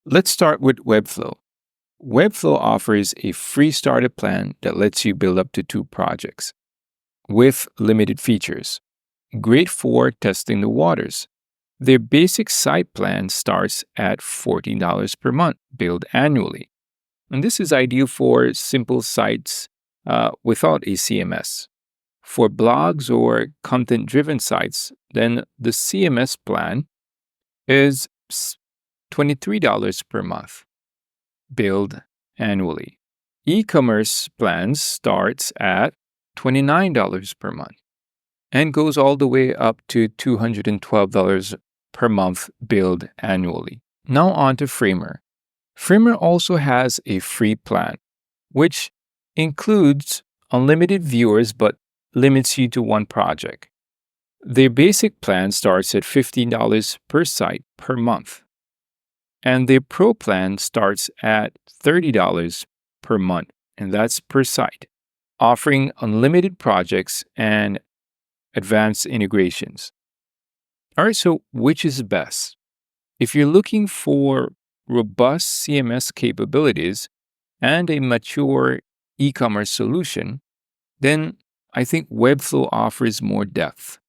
Let's start with Webflow. Webflow offers a free starter plan that lets you build up to 2 projects with limited features. Great for testing the waters. Their basic site plan starts at $14 per month, billed annually. And this is ideal for simple sites without a CMS. For blogs or content driven sites, then the CMS plan is $23 per month, billed annually. E-commerce plans starts at $29 per month and goes all the way up to $212 per month, billed annually. Now on to Framer. Framer also has a free plan, which includes unlimited viewers but limits you to 1 project. Their basic plan starts at $15 per site per month, and their Pro plan starts at $30 per month, and that's per site, offering unlimited projects and advanced integrations. All right, so which is best? If you're looking for robust CMS capabilities and a mature e-commerce solution, then I think Webflow offers more depth.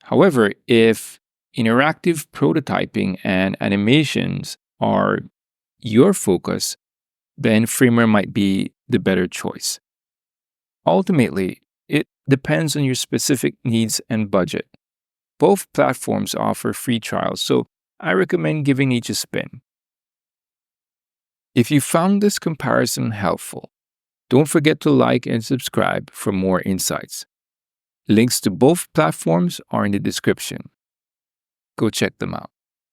However, if interactive prototyping and animations are your focus, then Framer might be the better choice. Ultimately, it depends on your specific needs and budget. Both platforms offer free trials, so I recommend giving each a spin. If you found this comparison helpful, don't forget to like and subscribe for more insights. Links to both platforms are in the description. Go check them out.